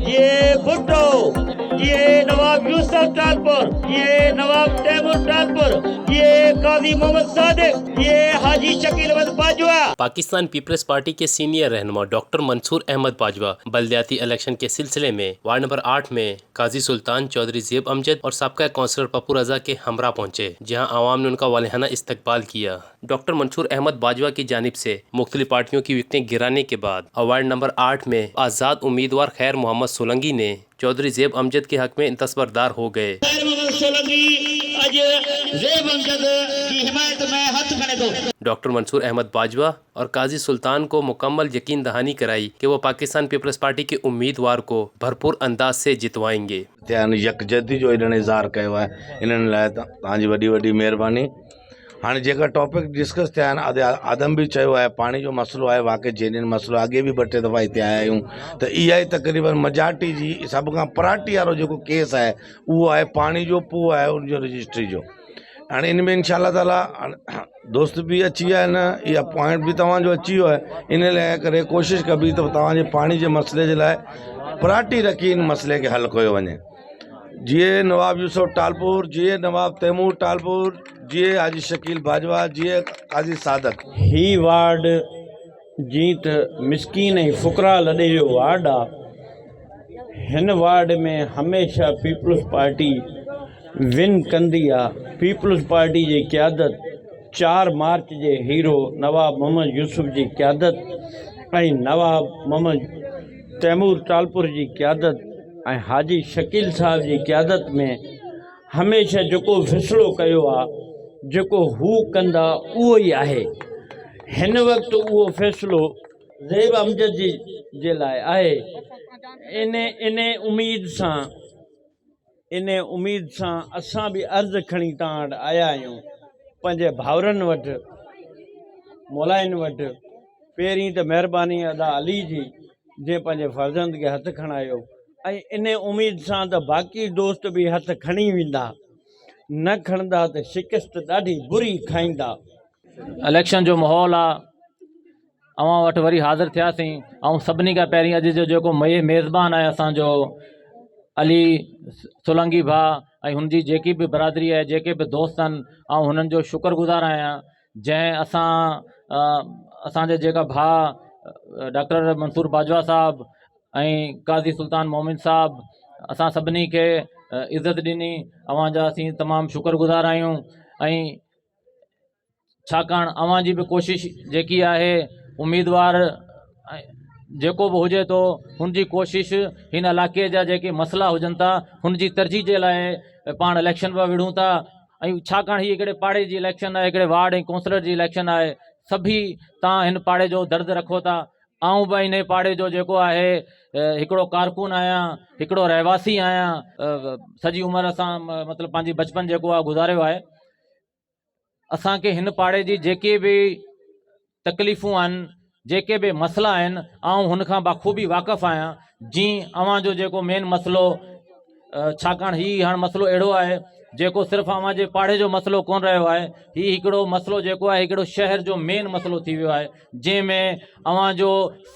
ये भुट्टो, ये नवाब यूसुफ टालपुर, ये नवाब तैमूर टालपुर, ये काजी मोहम्मद सादिक, ये हाजी शकील अहमद बाजवा। पाकिस्तान पीपल्स पार्टी के सीनियर रहनुमा डॉक्टर मंसूर अहमद बाजवा बल्दियाती इलेक्शन के सिलसिले में वार्ड नंबर 8 में काजी सुल्तान चौधरी ज़ेब अमजद और साबका काउंसलर पप्पू रजा के हमरा पहुँचे, जहाँ आवाम ने उनका वालिहाना इस्तकबाल किया। डॉक्टर मंसूर अहमद बाजवा की जानिब से मुख्तलिफ पार्टियों की विकटें गिराने के बाद वार्ड नंबर 8 में आज़ाद उम्मीदवार खैर मोहम्मद सोलंकी ने चौधरी ज़ेब अमजद के हक में इंतस्बरदार हो गए। डॉक्टर मंसूर अहमद बाजवा और काजी सुल्तान को मुकम्मल यकीन दहानी कराई कि वो पाकिस्तान पीपल्स पार्टी के उम्मीदवार को भरपूर अंदाज से जितवाएंगे। यकजहती जो इन्होंने इज़हार किया है, इन्हनि लाइ तव्हांजी वॾी वॾी महिरबानी। हाँ जेका टॉपिक डिस्कस थिया आहिनि, आदम भी चयो आहे पानी जो मसलो आहे, वाक़ई जेन्युइन मसलो। अॻे भी ॿ टे दफ़ा हिते आया आहियूं त इहा ई तक़रीबन मेजॉरिटी जी सभ खां प्रायोरिटी वारो जेको केस आहे उहो आहे पानी जो, पोइ आहे उनजो रजिस्ट्री जो। हाणे इन में इंशाअल्लाह ताला दोस्त भी अची विया आहिनि, इहा पॉइंट भी तव्हांजो अची वियो आहे। इन लाइ करे कोशिशि कबी त तव्हांजे पानी जे मसइले जे लाइ प्रायोरिटी रखी इन मसइले खे हल कयो वञे। जीअं नवाब यूसुफ टालपुर, जीअं नवाब तैमूर टालपुर, जीअं हाजी शकील बाजवा, जीअं काजी सादक। ही वार्ड जीअं त मिसकीन ऐं फुकरा लॾे जो वार्ड आहे, हिन वार्ड में हमेशह पीपल्स पार्टी विन कंदी आहे। पीपल्स पार्टी जी क़यादत 4 मार्च जे हीरो नवाब मोहम्मद यूसुफ जी क़यादत ऐं नवाब मोहम्मद तैमूर टालपुर जी क़यादत ऐं हाजी शकील साहब जी क़यादत में हमेशह जेको फ़ैसिलो कयो आहे, जेको हू कंदा उहो ई आहे। हिन वक़्तु उहो फ़ैसिलो ज़ेब अमजद जी जे लाइ आहे। इन उम्मीद सां असां बि अर्ज़ु खणी तव्हां वटि आया आहियूं, पंहिंजे भाउरनि वटि, मोलाइनि वटि। पहिरीं त महिरबानी अदा अली जी, जंहिं पंहिंजे फ़र्ज़ंद खे हथु खणायो, ऐं इन उम्मीद सां त बाक़ी दोस्त बि हथु खणी वेंदा, न खणंदा त शिकस्त ॾाढी बुरी खाईंदा। इलेक्शन जो माहौल आहे, अवां वटि वरी हाज़िर थियासीं ऐं सभिनी खां पहिरीं अॼु जो जेको मेज़बान आहे असांजो अली सोलंकी भाउ ऐं हुनजी जेकी बि बरादरी आहे, जेके बि दोस्त आहिनि, ऐं हुननि जो शुक्रगुज़ार आहियां जंहिं असांजे जेका भाउ डॉक्टर मंसूर बाजवा साहब ऐं काजी सुल्तान मोमिन साहब असां सभिनी खे इज़त ॾिनी। अवां जा असीं तमामु शुक्रगुज़ार आहियूं। ऐं छाकाणि अवां जी बि कोशिशि जेकी आहे, उम्मीदवार जेको बि हुजे थो हुनजी कोशिशि हिन इलाइक़े जा जेके मसइला हुजनि था हुनजी तरजीह जे लाइ पाण इलेक्शन पिया विढ़ूं था। ऐं छाकाणि हीअ हिकिड़े पाड़े जी इलेक्शन आहे, हिकिड़े वार्ड ऐं काउंसलर जी इलेक्शन आहे। सभी तव्हां हिन पाड़े जो दर्द रखो था। आऊं बि इन पाड़े जो जेको आहे हिकिड़ो कारकुन आहियां, हिकिड़ो रहवासी आहियां। सॼी उमिरि असां मतिलबु पंहिंजी बचपन जेको आहे गुज़ारियो आहे। असांखे हिन पाड़े जी जेके बि तकलीफ़ूं आहिनि, जेके बि मसइला आहिनि, आऊं हुनखां बाख़ूबी वाक़िफ़ु आहियां। जीअं अवां जो जेको मेन मसइलो, छाकाणि हीउ हाणे मसइलो अहिड़ो आहे जेको सिर्फ़ु अवां जे पाड़े जो मसइलो कोन रहियो आहे। हीउ हिकिड़ो मसइलो जेको आहे हिकिड़ो शहर जो मेन मसइलो थी वियो आहे, जंहिंमें अवां जो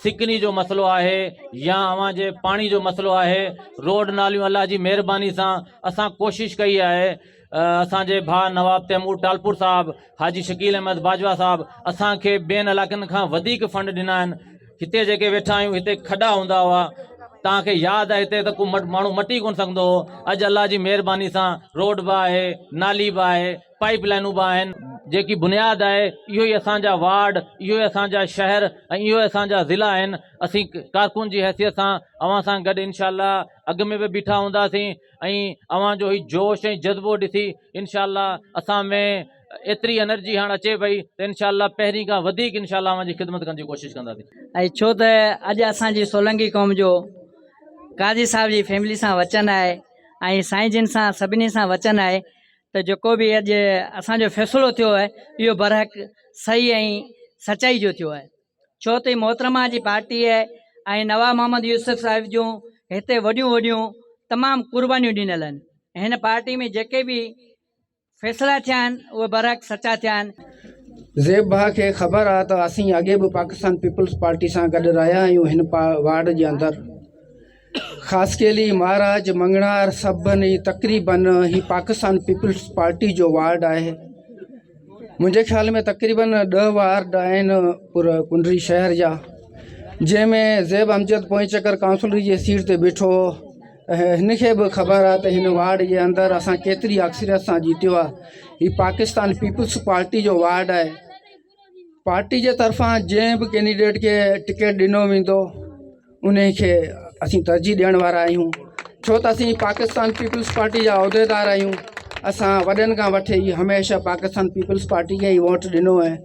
सिकनी जो मसइलो आहे या अवां जे पाणी जो मसइलो आहे। रोड नालियूं अल्लाह जी महिरबानी सां असां कोशिशि कई आहे। असांजे भाउ नवाब तैमूर टालपुर साहब, हाजी शकील अहमद बाजवा साहब असांखे ॿियनि इलाइक़नि खां वधीक फंड ॾिना आहिनि। हिते जेके वेठा आहियूं हिते खॾा हूंदा हुआ, तव्हांखे यादि आहे हिते त को माण्हू मटी कोन सघंदो हो। अॼु अल्लाह जी महिरबानी सां रोड बि आहे, नाली बि आहे, पाइप लाइनूं बि आहिनि। जेकी बुनियादु आहे इहो ई असांजा वार्ड, इहो ई असांजा शहर ऐं इहो ई असांजा ज़िला आहिनि। असीं कारकुन जी हैसियत सां अवां सां गॾु इनशाअल्लाह अॻ में बि बीठा हूंदासीं ऐं अवां जो ही जोश ऐं जज़्बो ॾिसी इनशाअल्लाह असां में एतिरी एनर्जी हाणे अचे पई त इनशाअल्लाह पहिरीं खां वधीक इनशाअल्लाह अवां जी ख़िदमत करण जी कोशिशि कंदासीं। ऐं छो त अॼु असांजी सोलंकी क़ौम जो काजी साहब जी फैमिली सां वचन आहे ऐं साईं जिन सां सभिनी सां वचन आहे त जेको बि अॼु असांजो फ़ैसिलो थियो आहे इहो बरहक सही ऐं सचाई जो थियो आहे। छो त मोहतरमा जी पार्टी आहे ऐं नवाब मोहम्मद यूसुफ साहिब जूं हिते वॾियूं वॾियूं तमामु कुर्बानियूं ॾिनल आहिनि। हिन पार्टी में जेके बि फ़ैसिला थिया आहिनि उहे बरहक सचा थिया आहिनि। ज़ेब भाउ खे ख़बर आहे त असीं अॻे बि पाकिस्तान पीपल्स पार्टी सां गॾु रहिया आहियूं हिन वार्ड जे अंदरि। खासकेली महाराज मंगणार सभनी तक़रीबन ही पाकिस्तान पीपल्स पार्टी जो वार्ड है। मुझे ख्याल में तक़रीबन 10 वार्ड आहिनि पूरा कुंडरी शहर जा, जंहिंमें ज़ैब अमजद पोएं चक्कर काउंसिलर जी सीट ते बीठो। हिनखे बि ख़बर आहे त हिन वार्ड जे अंदरि असां केतिरी अक्सरियत सां जीतियो आहे। ही पाकिस्तान पीपल्स पार्टी जो वार्ड आहे। पार्टी जे तरफ़ां जंहिं बि कैंडिडेट खे टिकट ॾिनो वेंदो उन खे असीं तरजीह ॾियण वारा आहियूं, छो त असीं पाकिस्तान पीपल्स पार्टी जा उहिदेदार आहियूं। असां वॾनि खां वठी हमेशह पाकिस्तान पीपल्स पार्टी खे ई वोट ॾिनो आहे।